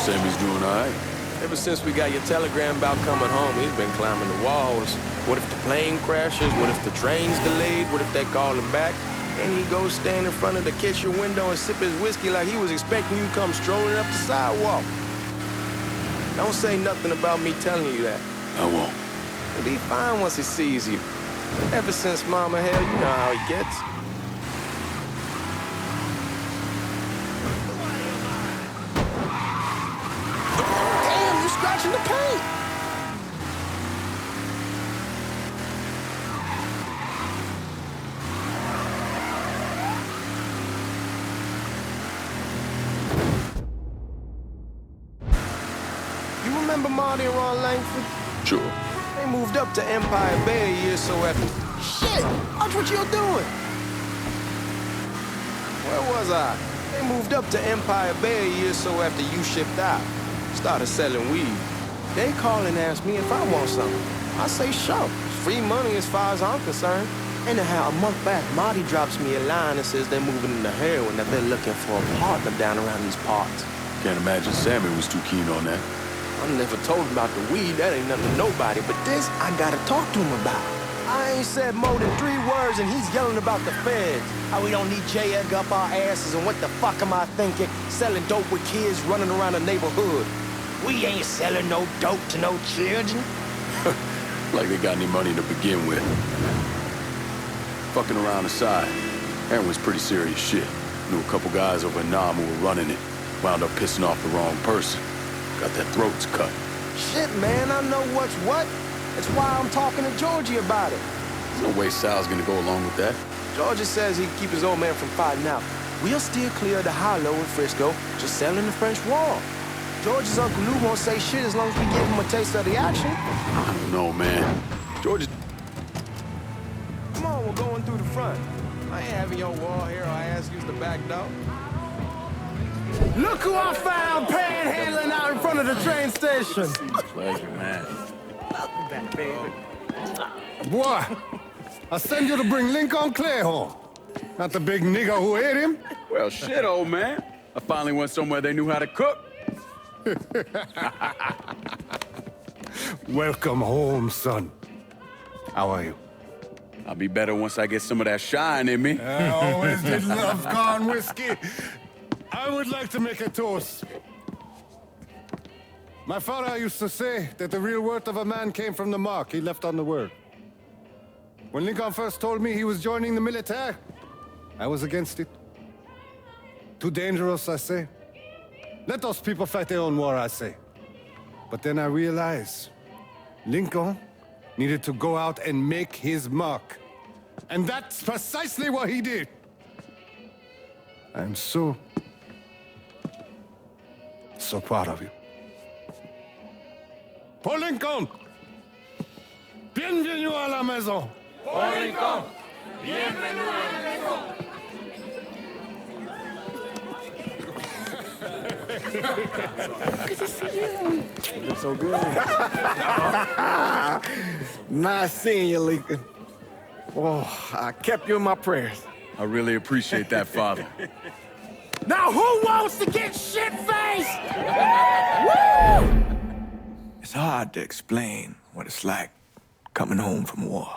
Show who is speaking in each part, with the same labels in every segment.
Speaker 1: Sammy's doing all right.
Speaker 2: Ever since we got your telegram about coming home, he's been climbing the walls. What if the plane crashes? What if the train's delayed? What if they call him back? And he goes stand in front of the kitchen window and sip his whiskey like he was expecting you to come strolling up the sidewalk. Don't say nothing about me telling you that.
Speaker 1: I won't.
Speaker 2: He'll be fine once he sees you. Ever since Mama, hell, you know how he gets. Damn, you're scratching the paint! You remember Marty and Ron Langford?
Speaker 1: Sure.
Speaker 2: They moved up to Empire Bay a year or so after... Shit! Watch what you're doing! Where was I? They moved up to Empire Bay a year or so after you shipped out. Started selling weed. They call and ask me if I want something. I say sure. It's free money as far as I'm concerned. Anyhow, a month back, Marty drops me a line and says they're moving into heroin, that they're looking for a partner down around these parts.
Speaker 1: Can't imagine Sammy was too keen on that.
Speaker 2: I never told him about the weed, that ain't nothing to nobody, but this I gotta talk to him about. I ain't said more than 3 words and he's yelling about the feds. How we don't need J. Edgar up our asses, and what the fuck am I thinking? Selling dope with kids running around the neighborhood. We ain't selling no dope to no children.
Speaker 1: Like they got any money to begin with. Fucking around aside, heroin's pretty serious shit. Knew a couple guys over in Nam who were running it. Wound up pissing off the wrong person. Got their throats cut.
Speaker 2: Shit, man, I know what's what. That's why I'm talking to Georgie about it.
Speaker 1: There's no way Sal's gonna go along with that.
Speaker 2: Georgie says he can keep his old man from fighting out. We'll steer clear of the hollow in Frisco, just selling the French wall. George's Uncle Lou won't say shit as long as we give him a taste of the action.
Speaker 1: I don't know, man. George is...
Speaker 2: Come on, we're going through the front. I ain't having your wall here, I ask you the back door. Look who I found panhandling out in front of the train station.
Speaker 1: Pleasure, man.
Speaker 2: Welcome back, baby.
Speaker 3: Boy, I send you to bring Lincoln Clay home. Not the big nigger who ate him.
Speaker 1: Well, shit, old man. I finally went somewhere they knew how to cook.
Speaker 3: Welcome home, son. How are you?
Speaker 1: I'll be better once I get some of that shine in me.
Speaker 3: I always did love corn whiskey. I would like to make a toast. My father used to say that the real worth of a man came from the mark he left on the world. When Lincoln first told me he was joining the military, I was against it. Too dangerous, I say. Let those people fight their own war, I say. But then I realized Lincoln needed to go out and make his mark. And that's precisely what he did. I'm so proud of you. Paul Lincoln! Bienvenue à la maison!
Speaker 4: Paul Lincoln! Bienvenue à la maison!
Speaker 5: Good to see you.
Speaker 2: It's so good.
Speaker 5: Nice seeing you, Lincoln. Oh, I kept you in my prayers.
Speaker 1: I really appreciate that, Father.
Speaker 2: Now who wants to get shit-faced?
Speaker 5: Woo! It's hard to explain what it's like coming home from war.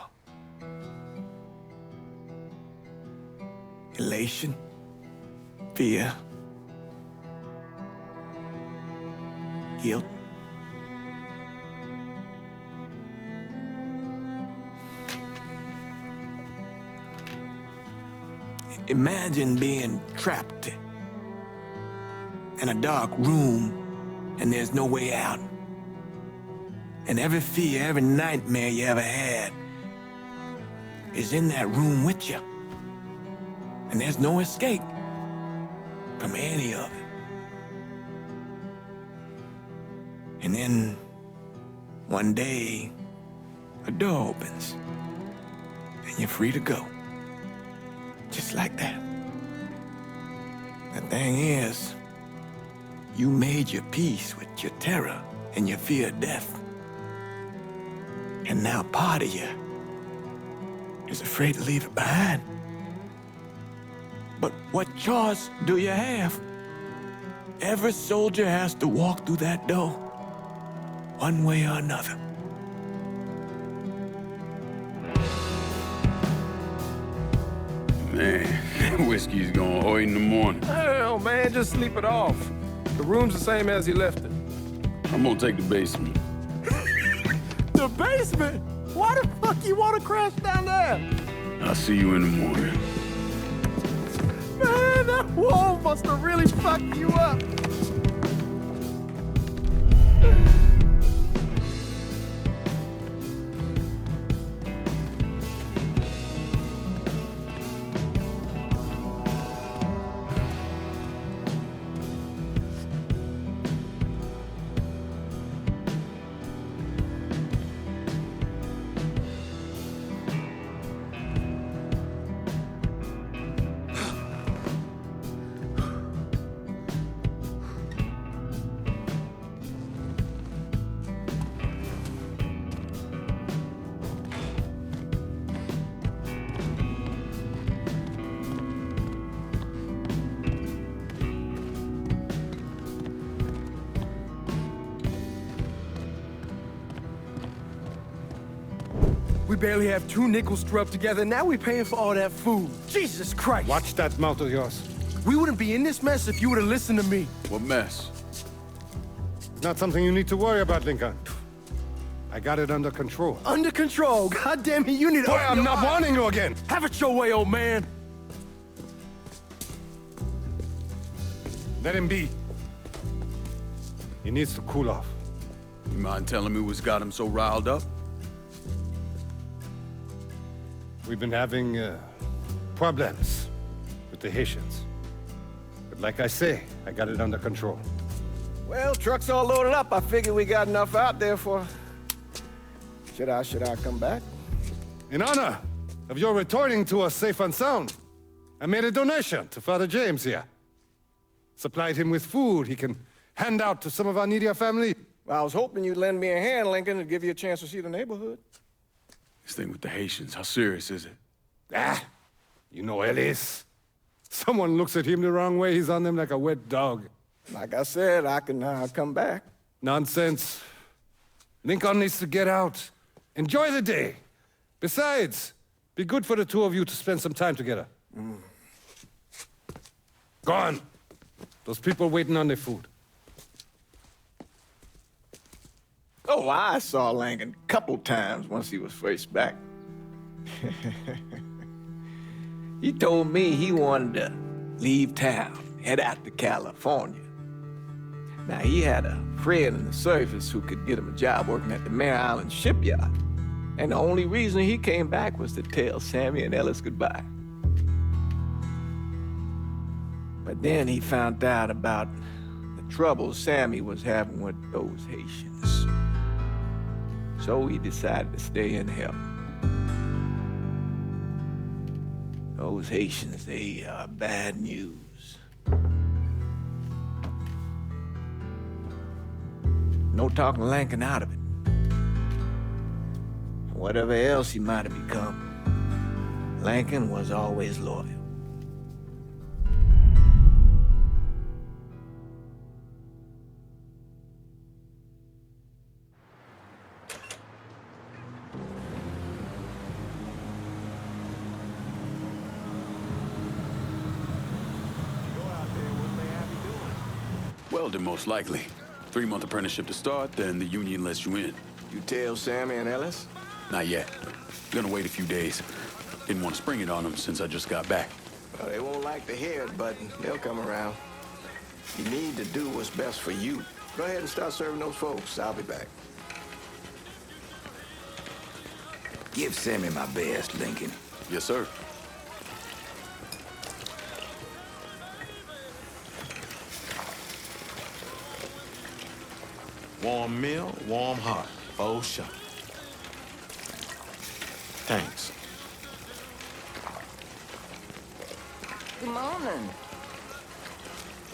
Speaker 5: Elation, fear, guilt. Imagine being trapped in a dark room and there's no way out. And every fear, every nightmare you ever had is in that room with you. And there's no escape from any of it. And then one day, a door opens and you're free to go. Just like that. The thing is, you made your peace with your terror and your fear of death. And now part of you is afraid to leave it behind. But what choice do you have Every soldier has to walk through that door, one way or another.
Speaker 1: Man, whiskey's gonna hurt in the morning.
Speaker 2: Hell, man, just sleep it off. The room's the same as he left it.
Speaker 1: I'm gonna take the basement.
Speaker 2: The basement? Why the fuck you want to crash down there?
Speaker 1: I'll see you in the morning.
Speaker 2: Man, that wall must have really fucked you up. We barely have 2 nickels to rub together. Now we're paying for all that food. Jesus Christ.
Speaker 3: Watch that mouth of yours.
Speaker 2: We wouldn't be in this mess if you would have listened to me.
Speaker 1: What mess?
Speaker 3: It's not something you need to worry about, Lincoln. I got it under control.
Speaker 2: Under control. God damn it, you need to...
Speaker 3: Boy, I'm not warning you again.
Speaker 2: Have it your way, old man.
Speaker 3: Let him be. He needs to cool off.
Speaker 1: You mind telling me what's got him so riled up?
Speaker 3: We've been having problems with the Haitians. But like I say, I got it under control.
Speaker 2: Well, truck's all loaded up. I figured we got enough out there for... Should I come back?
Speaker 3: In honor of your returning to us safe and sound, I made a donation to Father James here. Supplied him with food he can hand out to some of our needier family.
Speaker 2: Well, I was hoping you'd lend me a hand, Lincoln, and give you a chance to see the neighborhood.
Speaker 1: This thing with the Haitians, how serious is it?
Speaker 3: Ah, you know Ellis. Someone looks at him the wrong way, he's on them like a wet dog.
Speaker 2: Like I said, I can come back.
Speaker 3: Nonsense. Lincoln needs to get out. Enjoy the day. Besides, be good for the two of you to spend some time together. Go on. Those people waiting on their food.
Speaker 2: Oh, I saw Lincoln a couple times once he was first back. He told me he wanted to leave town, head out to California. Now, he had a friend in the service who could get him a job working at the Mare Island shipyard. And the only reason he came back was to tell Sammy and Ellis goodbye. But then he found out about the trouble Sammy was having with those Haitians. So he decided to stay and help. Those Haitians, they are bad news. No talking Lincoln out of it. Whatever else he might have become, Lincoln was always loyal.
Speaker 1: Welding, most likely. 3-month apprenticeship to start, then the union lets you in.
Speaker 2: You tell Sammy and Ellis?
Speaker 1: Not yet. Gonna wait a few days. Didn't want to spring it on them since I just got back.
Speaker 2: Well, they won't like to hear it, but they'll come around. You need to do what's best for you. Go ahead and start serving those folks. I'll be back.
Speaker 6: Give Sammy my best, Lincoln.
Speaker 1: Yes, sir.
Speaker 7: Warm meal, warm heart. For sure. Thanks.
Speaker 8: Good morning.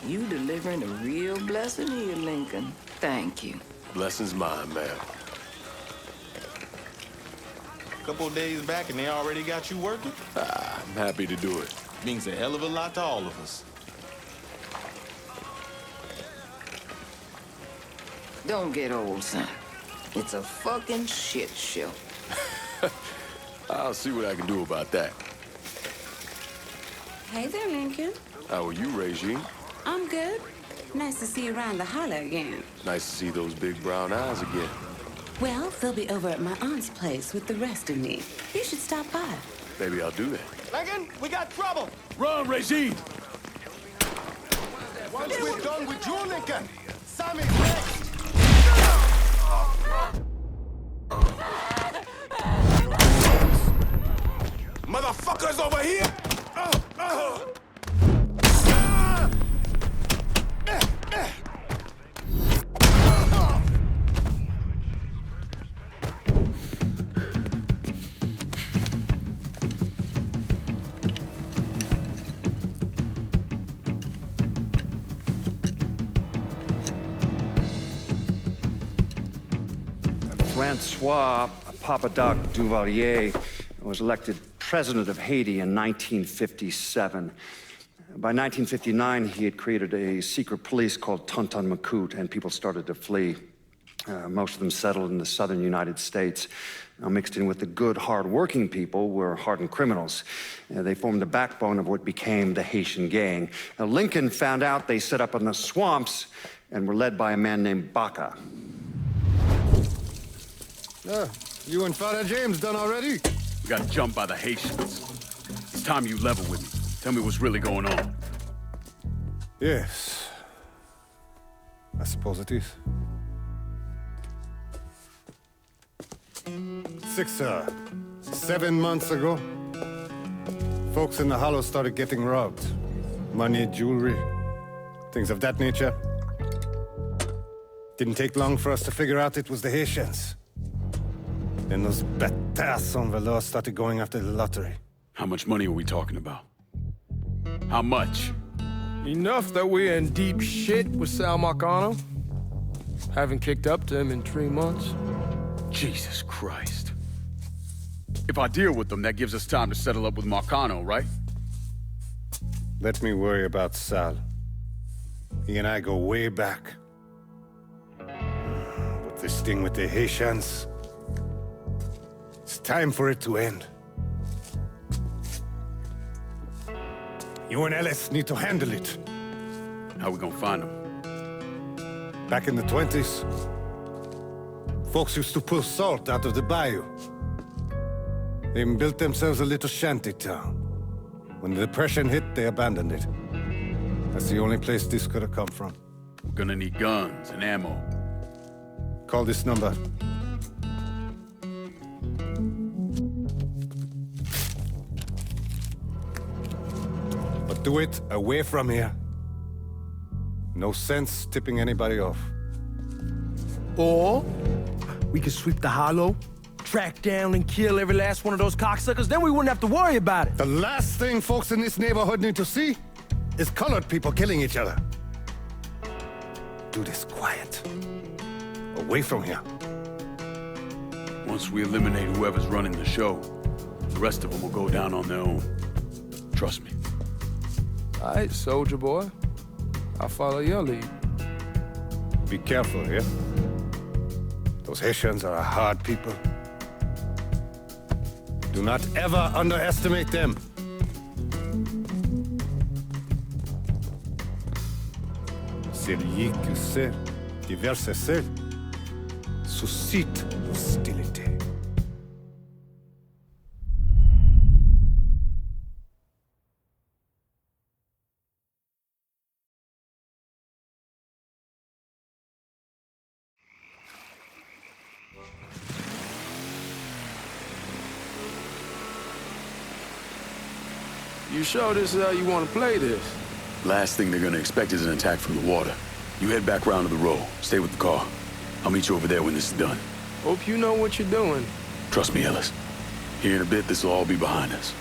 Speaker 8: You delivering a real blessing here, Lincoln. Thank you.
Speaker 1: Blessing's mine, ma'am.
Speaker 7: Couple of days back and they already got you working?
Speaker 1: I'm happy to do it.
Speaker 7: Means a hell of a lot to all of us.
Speaker 8: Don't get old, son. It's a fucking shit show.
Speaker 1: I'll see what I can do about that.
Speaker 9: Hey there, Lincoln.
Speaker 1: How are you, Regine?
Speaker 9: I'm good. Nice to see you around the holler again.
Speaker 1: Nice to see those big brown eyes again.
Speaker 9: Well, they'll be over at my aunt's place with the rest of me. You should stop by.
Speaker 1: Maybe I'll do that.
Speaker 2: Lincoln, we got trouble.
Speaker 1: Run, Regine!
Speaker 2: Once we're done with you, Lincoln, Sammy's next. Motherfuckers over here!
Speaker 10: Francois Papadoc Duvalier was elected president of Haiti in 1957. By 1959, he had created a secret police called Tonton Macoute, and people started to flee. Most of them settled in the southern United States. Now, mixed in with the good, hard-working people were hardened criminals. They formed the backbone of what became the Haitian gang. Now, Lincoln found out they set up in the swamps and were led by a man named Baka.
Speaker 3: You and Father James done already?
Speaker 1: We got jumped by the Haitians. It's time you level with me. Tell me what's really going on.
Speaker 3: Yes. I suppose it is. 7 months ago, folks in the Hollow started getting robbed. Money, jewelry, things of that nature. Didn't take long for us to figure out it was the Haitians. Then those bâtards on velours started going after the lottery.
Speaker 1: How much money are we talking about? How much?
Speaker 2: Enough that we're in deep shit with Sal Marcano. Haven't kicked up to him in 3 months.
Speaker 1: Jesus Christ. If I deal with them, that gives us time to settle up with Marcano, right?
Speaker 3: Let me worry about Sal. He and I go way back. But this thing with the Haitians, it's time for it to end. You and Ellis need to handle it.
Speaker 1: How we gonna find them?
Speaker 3: Back in the 20s, folks used to pull salt out of the bayou. They even built themselves a little shanty town. When the Depression hit, they abandoned it. That's the only place this could have come from.
Speaker 1: We're gonna need guns and ammo.
Speaker 3: Call this number. But do it away from here. No sense tipping anybody off.
Speaker 2: Or we could sweep the Hollow, track down and kill every last one of those cocksuckers, then we wouldn't have to worry about it.
Speaker 3: The last thing folks in this neighborhood need to see is colored people killing each other. Do this quiet. Away from here.
Speaker 1: Once we eliminate whoever's running the show, the rest of them will go down on their own. Trust me.
Speaker 2: All right, soldier boy. I'll follow your lead.
Speaker 3: Be careful, yeah? Those Haitians are a hard people. Do not ever underestimate them. Celui qui sait diverser seul suscite l'hostilité.
Speaker 2: You sure this is how you want to play this?
Speaker 1: Last thing they're gonna expect is an attack from the water. You head back round to the row. Stay with the car. I'll meet you over there when this is done.
Speaker 2: Hope you know what you're doing.
Speaker 1: Trust me, Ellis. Here in a bit, this will all be behind us.